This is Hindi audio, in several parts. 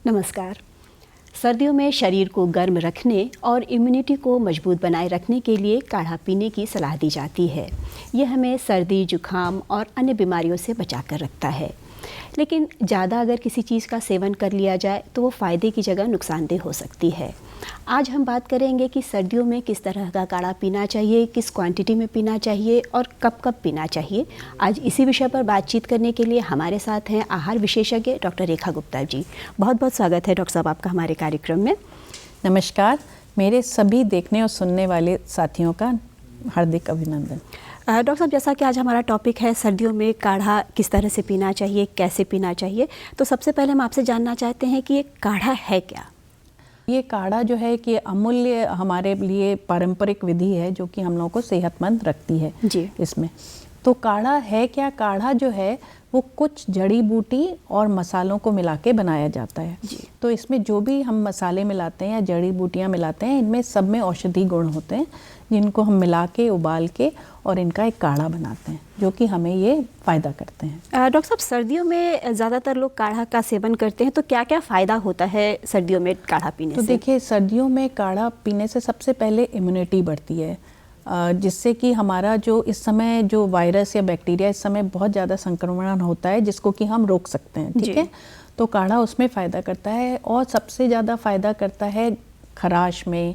नमस्कार। सर्दियों में शरीर को गर्म रखने और इम्यूनिटी को मजबूत बनाए रखने के लिए काढ़ा पीने की सलाह दी जाती है। यह हमें सर्दी, जुखाम और अन्य बीमारियों से बचा कर रखता है। लेकिन ज़्यादा अगर किसी चीज़ का सेवन कर लिया जाए तो वो फ़ायदे की जगह नुकसानदेह हो सकती है। आज हम बात करेंगे कि सर्दियों में किस तरह का काढ़ा पीना चाहिए, किस क्वांटिटी में पीना चाहिए और कब कब पीना चाहिए। आज इसी विषय पर बातचीत करने के लिए हमारे साथ हैं आहार विशेषज्ञ डॉक्टर रेखा गुप्ता जी। बहुत बहुत स्वागत है डॉक्टर साहब आपका हमारे कार्यक्रम में। नमस्कार। मेरे सभी देखने और सुनने वाले साथियों का हार्दिक अभिनंदन। डॉक्टर साहब, जैसा कि आज हमारा टॉपिक है सर्दियों में काढ़ा किस तरह से पीना चाहिए, कैसे पीना चाहिए, तो सबसे पहले हम आपसे जानना चाहते हैं कि ये काढ़ा है क्या? ये काढ़ा जो है कि अमूल्य हमारे लिए पारंपरिक विधि है जो कि हम लोगों को सेहतमंद रखती है जी। इसमें। तो काढ़ा है क्या? काढ़ा जो है वो कुछ जड़ी बूटी और मसालों को मिला के बनाया जाता है जी। तो इसमें जो भी हम मसाले मिलाते हैं या जड़ी बूटियाँ मिलाते हैं, इनमें सब में औषधि गुण होते हैं जिनको हम मिला के, उबाल के और इनका एक काढ़ा बनाते हैं जो कि हमें ये फ़ायदा करते हैं। डॉक्टर साहब, सर्दियों में ज़्यादातर लोग काढ़ा का सेवन करते हैं, तो क्या क्या फ़ायदा होता है सर्दियों में काढ़ा पीने से? तो देखिए, सर्दियों में काढ़ा पीने से सबसे पहले इम्यूनिटी बढ़ती है, जिससे कि हमारा जो इस समय जो वायरस या बैक्टीरिया इस समय बहुत ज़्यादा संक्रमण होता है जिसको कि हम रोक सकते हैं। ठीक है, तो काढ़ा उसमें फ़ायदा करता है और सबसे ज़्यादा फ़ायदा करता है खराश में,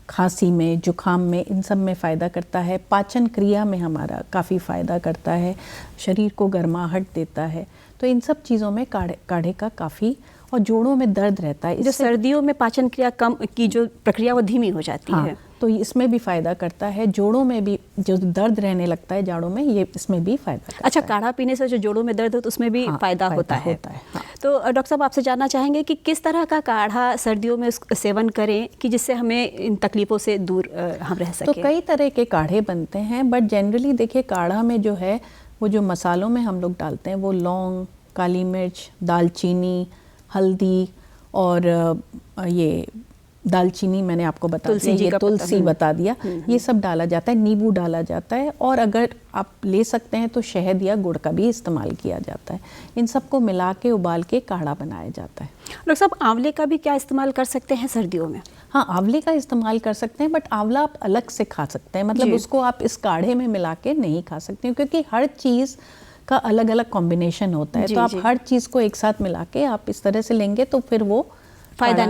खांसी में, जुखाम में, इन सब में फ़ायदा करता है। पाचन क्रिया में हमारा काफ़ी फ़ायदा करता है, शरीर को गर्माहट देता है। तो इन सब चीज़ों में काढ़े का काफ़ी, और जोड़ों में दर्द रहता है। जो सर्दियों में पाचन क्रिया कम की जो प्रक्रिया वो धीमी हो जाती है, तो इसमें भी फ़ायदा करता है। जोड़ों में भी जो दर्द रहने लगता है जाड़ों में, ये इसमें भी फ़ायदा करता है। अच्छा, काढ़ा पीने से जो जोड़ों में दर्द हो तो उसमें भी फ़ायदा होता है। तो डॉक्टर साहब, आपसे जानना चाहेंगे कि किस तरह का काढ़ा सर्दियों में सेवन करें कि जिससे हमें इन तकलीफ़ों से दूर हम रह सकें? तो कई तरह के काढ़े बनते हैं, बट जनरली देखिए काढ़ा में जो है वो जो मसालों में हम लोग डालते हैं वो लौंग, काली मिर्च, दालचीनी, हल्दी और ये दालचीनी मैंने आपको बता दिया, ये तुलसी बता दिया, ये सब डाला जाता है। नींबू डाला जाता है और अगर आप ले सकते हैं तो शहद या गुड़ का भी इस्तेमाल किया जाता है। इन सबको मिला के उबाल के काढ़ा बनाया जाता है। डॉक्टर साहब, आंवले का भी क्या इस्तेमाल कर सकते हैं सर्दियों में? हाँ, आंवले का इस्तेमाल कर सकते हैं, बट आंवला आप अलग से खा सकते हैं, मतलब उसको आप इस काढ़े में मिला के नहीं खा सकते क्योंकि हर चीज़ का अलग अलग कॉम्बिनेशन होता है। तो आप हर चीज़ को एक साथ मिला के आप इस तरह से लेंगे तो फिर वो फ़ायदा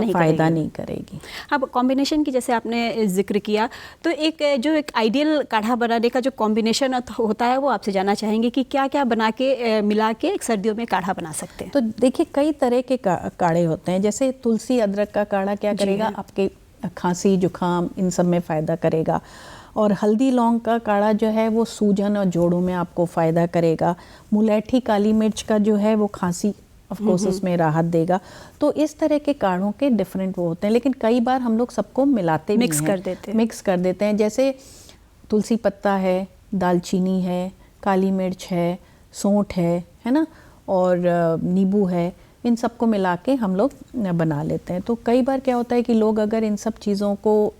नहीं करेगी। अब कॉम्बिनेशन की जैसे आपने जिक्र किया, तो एक आइडियल काढ़ा बनाने का जो कॉम्बिनेशन होता है वो आपसे जानना चाहेंगे कि क्या क्या बना के मिला के एक सर्दियों में काढ़ा बना सकते हैं? तो देखिए, कई तरह के काढ़े होते हैं। जैसे तुलसी अदरक का काढ़ा क्या करेगा, आपके खांसी जुखाम इन सब में फ़ायदा करेगा। और हल्दी लौंग का काढ़ा जो है वो सूजन और जोड़ों में आपको फ़ायदा करेगा। मुलैठी काली मिर्च का जो है वो खांसी ऑफ कोर्स उसमें राहत देगा। तो इस तरह के काढ़ों के डिफरेंट वो होते हैं, लेकिन कई बार हम लोग सबको मिलाते भी हैं, मिक्स कर देते हैं। जैसे तुलसी पत्ता है, दालचीनी है, काली मिर्च है, सौंठ है ना, और नींबू है, इन सबको मिला के हम लोग बना लेते हैं। तो कई बार क्या होता है कि लोग अगर इन सब चीज़ों को,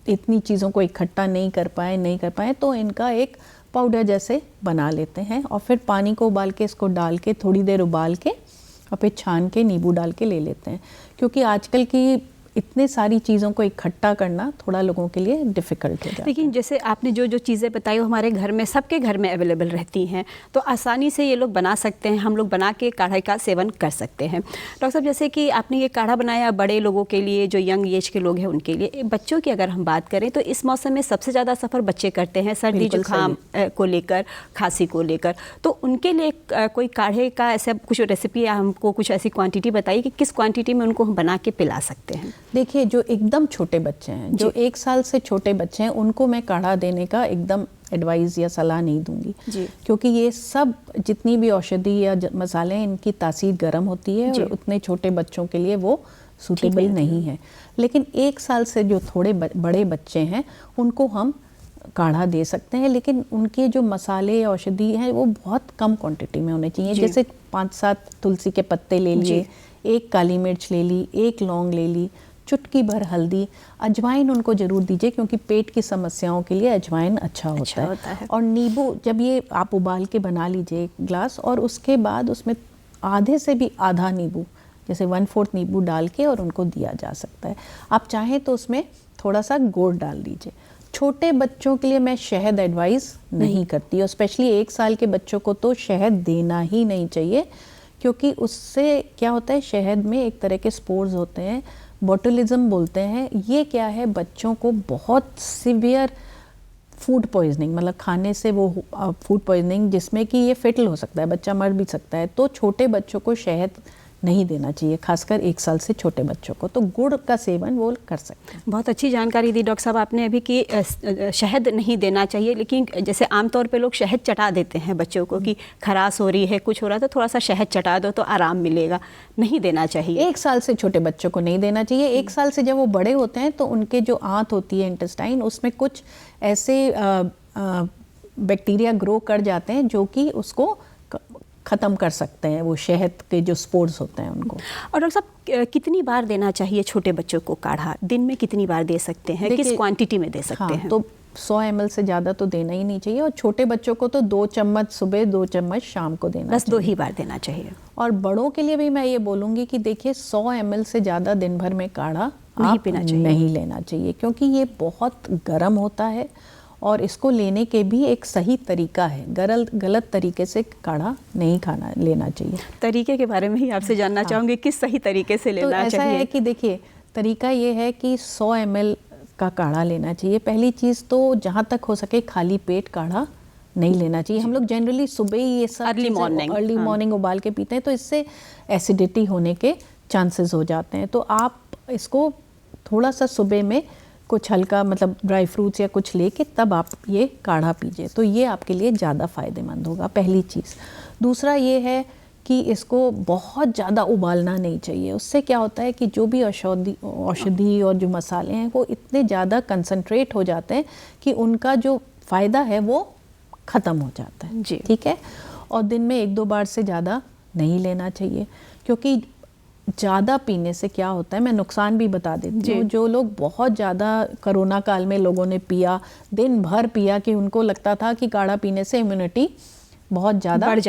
इतनी चीज़ों को इकट्ठा नहीं कर पाए तो इनका एक पाउडर जैसे बना लेते हैं और फिर पानी को उबाल के इसको डाल के थोड़ी देर उबाल के और फिर छान के नींबू डाल के ले लेते हैं, क्योंकि आजकल की इतने सारी चीज़ों को इकट्ठा करना थोड़ा लोगों के लिए डिफ़िकल्ट हो जाता है। लेकिन जैसे आपने जो चीज़ें बताई वो हमारे घर में, सबके घर में अवेलेबल रहती हैं, तो आसानी से ये लोग बना सकते हैं, हम लोग बना के काढ़ा का सेवन कर सकते हैं। डॉक्टर साहब, जैसे कि आपने ये काढ़ा बनाया बड़े लोगों के लिए, जो यंग एज के लोग हैं उनके लिए। बच्चों की अगर हम बात करें तो इस मौसम में सबसे ज़्यादा सफ़र बच्चे करते हैं, सर्दी जुकाम को लेकर, खांसी को लेकर। तो उनके लिए कोई काढ़े का ऐसा कुछ रेसिपी या हमको कुछ ऐसी क्वान्टिटी बताइए कि किस क्वान्टिटी में उनको हम बना के पिला सकते हैं? देखिए, जो एकदम छोटे बच्चे हैं, जो 1 साल से छोटे बच्चे हैं, उनको मैं काढ़ा देने का एकदम एडवाइस या सलाह नहीं दूंगी, क्योंकि ये सब जितनी भी औषधि या मसाले हैं, इनकी तासीर गर्म होती है और उतने छोटे बच्चों के लिए वो सूटेबल नहीं है। लेकिन 1 साल से जो थोड़े बड़े बच्चे हैं उनको हम काढ़ा दे सकते हैं, लेकिन उनके जो मसाले औषधि हैं वो बहुत कम क्वांटिटी में होने चाहिए। जैसे 5-7 तुलसी के पत्ते ले लिए, 1 काली मिर्च ले ली, 1 लौंग ले ली, चुटकी भर हल्दी, अजवाइन उनको ज़रूर दीजिए क्योंकि पेट की समस्याओं के लिए अजवाइन अच्छा होता है। और नींबू, जब ये आप उबाल के बना लीजिए 1 गिलास, और उसके बाद उसमें आधे से भी आधा नींबू जैसे 1/4 नींबू डाल के और उनको दिया जा सकता है। आप चाहें तो उसमें थोड़ा सा गुड़ डाल दीजिए। छोटे बच्चों के लिए मैं शहद एडवाइस नहीं करती, और स्पेशली 1 साल के बच्चों को तो शहद देना ही नहीं चाहिए, क्योंकि उससे क्या होता है, शहद में एक तरह के स्पोर्स होते हैं, बोटुलिज्म बोलते हैं। ये क्या है, बच्चों को बहुत सीवियर फूड पॉइजनिंग, मतलब खाने से वो फूड पॉइजनिंग जिसमें कि ये फेटल हो सकता है, बच्चा मर भी सकता है। तो छोटे बच्चों को शहद नहीं देना चाहिए, खासकर 1 साल से छोटे बच्चों को। तो गुड़ का सेवन वो कर सकते हैं। बहुत अच्छी जानकारी दी डॉक्टर साहब आपने अभी कि शहद नहीं देना चाहिए, लेकिन जैसे आमतौर पे लोग शहद चटा देते हैं बच्चों को कि खराश हो रही है, कुछ हो रहा है तो थोड़ा सा शहद चटा दो तो आराम मिलेगा, नहीं देना चाहिए। 1 साल से छोटे बच्चों को नहीं देना चाहिए। 1 साल से जब वो बड़े होते हैं तो उनके जो आंत होती है, इंटेस्टाइन, उसमें कुछ ऐसे बैक्टीरिया ग्रो कर जाते हैं जो कि उसको ख़त्म कर सकते हैं, वो शहद के जो स्पोर्स होते हैं उनको। और डॉक्टर साहब कितनी बार देना चाहिए छोटे बच्चों को काढ़ा? दिन में कितनी बार दे सकते हैं, किस क्वांटिटी में दे सकते हैं? तो 100 ml से ज़्यादा तो देना ही नहीं चाहिए, और छोटे बच्चों को तो 2 चम्मच सुबह, 2 चम्मच शाम को देना बस चाहिए। 2 ही बार देना चाहिए। और बड़ों के लिए भी मैं ये बोलूँगी कि देखिए 100 ml से ज़्यादा दिन भर में काढ़ा नहीं पीना चाहिए, नहीं लेना चाहिए, क्योंकि ये बहुत गर्म होता है और इसको लेने के भी एक सही तरीका है। गलत तरीके से काढ़ा नहीं लेना चाहिए। तरीके के बारे में ही आपसे जानना चाहूँगी, किस सही तरीके से लेना चाहिए? तो ऐसा है कि देखिए, तरीका ये है कि 100 ml का काढ़ा लेना चाहिए। पहली चीज़ तो जहाँ तक हो सके खाली पेट काढ़ा नहीं लेना चाहिए। हम लोग जनरली सुबह ही ये सब अर्ली मॉर्निंग उबाल के पीते हैं, तो इससे एसिडिटी होने के चांसेस हो जाते हैं। तो आप इसको थोड़ा सा सुबह में कुछ हल्का, मतलब ड्राई फ्रूट्स या कुछ लेके तब आप ये काढ़ा पीजिए, तो ये आपके लिए ज़्यादा फ़ायदेमंद होगा, पहली चीज़। दूसरा ये है कि इसको बहुत ज़्यादा उबालना नहीं चाहिए। उससे क्या होता है कि जो भी औषधि और जो मसाले हैं वो इतने ज़्यादा कंसंट्रेट हो जाते हैं कि उनका जो फ़ायदा है वो ख़त्म हो जाता है जी। ठीक है। और दिन में 1-2 बार से ज़्यादा नहीं लेना चाहिए, क्योंकि ज़्यादा पीने से क्या होता है, मैं नुकसान भी बता देती हूँ। जो लोग बहुत ज़्यादा, कोरोना काल में लोगों ने पिया, दिन भर पिया, कि उनको लगता था कि काढ़ा पीने से इम्यूनिटी बहुत ज़्यादा बढ़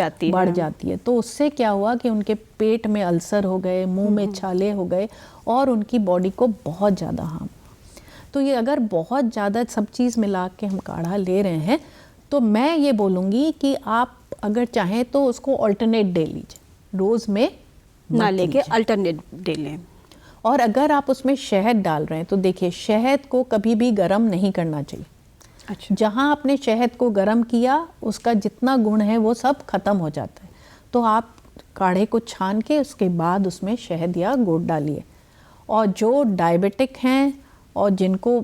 जाती है। तो उससे क्या हुआ कि उनके पेट में अल्सर हो गए, मुंह में छाले हो गए, और उनकी बॉडी को बहुत ज़्यादा हार्म। तो ये अगर बहुत ज़्यादा सब चीज़ मिला के हम काढ़ा ले रहे हैं, तो मैं ये बोलूँगी कि आप अगर चाहें तो उसको अल्टरनेट डे लीजिए, रोज़ में ना लेके अल्टरनेट डे लें। और अगर आप उसमें शहद डाल रहे हैं तो देखिए, शहद को कभी भी गर्म नहीं करना चाहिए। अच्छा। जहाँ आपने शहद को गर्म किया, उसका जितना गुण है वो सब खत्म हो जाता है। तो आप काढ़े को छान के उसके बाद उसमें शहद या गुड़ डालिए। और जो डायबिटिक हैं और जिनको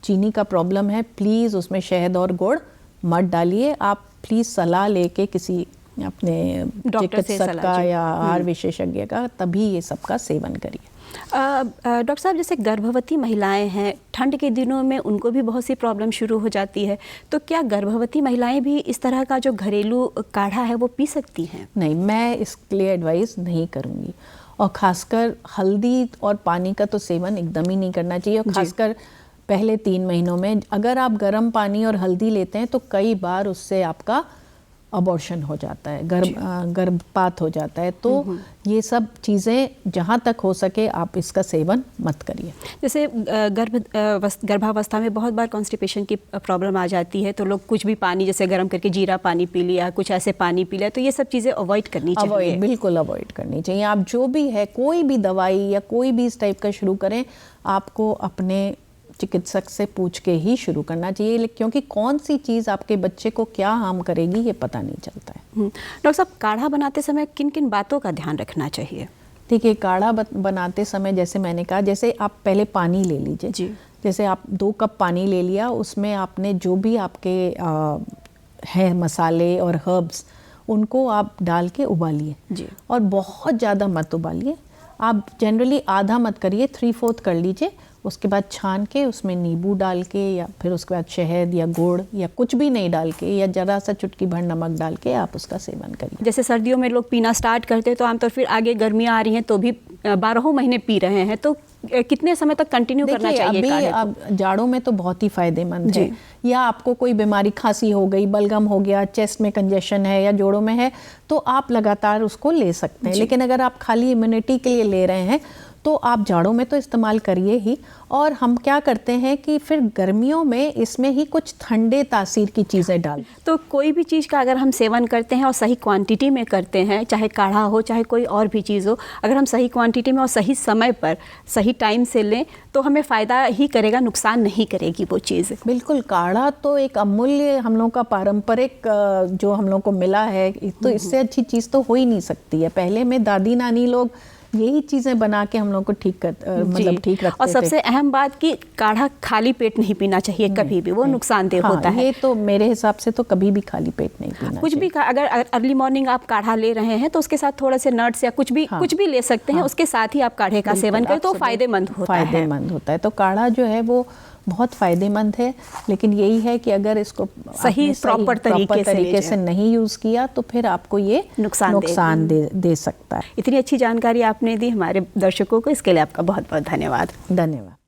चीनी का प्रॉब्लम है, प्लीज़ उसमें शहद और गुड़ मत डालिए। आप प्लीज़ सलाह लेके किसी अपने चिकित्सक का या आहार विशेषज्ञ का, तभी ये सब का सेवन करिए। डॉक्टर साहब, जैसे गर्भवती महिलाएं हैं, ठंड के दिनों में उनको भी बहुत सी प्रॉब्लम शुरू हो जाती है, तो क्या गर्भवती महिलाएं भी इस तरह का जो घरेलू काढ़ा है वो पी सकती हैं? नहीं, मैं इसके लिए एडवाइस नहीं करूँगी। और ख़ासकर हल्दी और पानी का तो सेवन एकदम ही नहीं करना चाहिए। और ख़ासकर पहले 3 महीनों में अगर आप गर्म पानी और हल्दी लेते हैं तो कई बार उससे आपका अबॉर्शन हो जाता है, गर्भपात हो जाता है। तो ये सब चीज़ें जहाँ तक हो सके आप इसका सेवन मत करिए। जैसे गर्भावस्था में बहुत बार कॉन्स्टिपेशन की प्रॉब्लम आ जाती है, तो लोग कुछ भी पानी जैसे गर्म करके जीरा पानी पी लिया, कुछ ऐसे पानी पी लिया, तो ये सब चीज़ें अवॉइड करनी चाहिए। बिल्कुल अवॉइड करनी चाहिए। आप जो भी है, कोई भी दवाई या कोई भी इस टाइप का शुरू करें, आपको अपने चिकित्सक से पूछ के ही शुरू करना चाहिए, क्योंकि कौन सी चीज़ आपके बच्चे को क्या हार्म करेगी ये पता नहीं चलता है। डॉक्टर साहब, काढ़ा बनाते समय किन किन बातों का ध्यान रखना चाहिए? देखिए, काढ़ा बनाते समय जैसे मैंने कहा, जैसे आप पहले पानी ले लीजिए जी। जैसे आप 2 कप पानी ले लिया, उसमें आपने जो भी आपके हैं मसाले और हर्ब्स, उनको आप डाल के उबालिए जी। और बहुत ज़्यादा मत उबालिए, आप जनरली आधा मत करिए, 3/4 कर लीजिए। उसके बाद छान के उसमें नींबू डाल के, या फिर उसके बाद शहद या गुड़ या कुछ भी नहीं डाल के, या ज़रा सा चुटकी भर नमक डाल के आप उसका सेवन करिए। जैसे सर्दियों में लोग पीना स्टार्ट करते हैं, तो आमतौर फिर आगे गर्मियाँ आ रही हैं तो भी 12 महीने पी रहे हैं तो कितने समय तक कंटिन्यू करना चाहिए अभी काढ़े को? अब जाड़ों में तो बहुत ही फायदेमंद है। या आपको कोई बीमारी, खांसी हो गई, बलगम हो गया, चेस्ट में कंजेशन है या जोड़ों में है, तो आप लगातार उसको ले सकते हैं। लेकिन अगर आप खाली इम्यूनिटी के लिए ले रहे हैं तो आप जाड़ों में तो इस्तेमाल करिए ही। और हम क्या करते हैं कि फिर गर्मियों में इसमें ही कुछ ठंडे तासीर की चीज़ें डाल। तो कोई भी चीज़ का अगर हम सेवन करते हैं और सही क्वांटिटी में करते हैं, चाहे काढ़ा हो चाहे कोई और भी चीज़ हो, अगर हम सही क्वांटिटी में और सही समय पर सही टाइम से लें तो हमें फ़ायदा ही करेगा, नुकसान नहीं करेगी वो चीज़। बिल्कुल, काढ़ा तो एक अमूल्य हम लोग का पारंपरिक जो हम लोग को मिला है, तो इससे अच्छी चीज़ तो हो ही नहीं सकती है। पहले में दादी नानी लोग यही चीज़ें बना के हम लोग को ठीक रखते और सबसे अहम बात कि काढ़ा खाली पेट नहीं पीना चाहिए कभी भी, वो नुकसानदेह होता है। ये तो मेरे हिसाब से तो कभी भी खाली पेट नहीं पीना कुछ भी अगर अर्ली मॉर्निंग आप काढ़ा ले रहे हैं तो उसके साथ थोड़े से नट्स या कुछ भी ले सकते हैं। उसके साथ ही आप काढ़े का सेवन करें तो फायदेमंद होता है। तो काढ़ा जो है वो बहुत फ़ायदेमंद है, लेकिन यही है कि अगर इसको सही प्रॉपर तरीके से नहीं यूज़ किया तो फिर आपको ये नुकसान दे सकता है। इतनी अच्छी जानकारी आपने दी हमारे दर्शकों को, इसके लिए आपका बहुत बहुत धन्यवाद।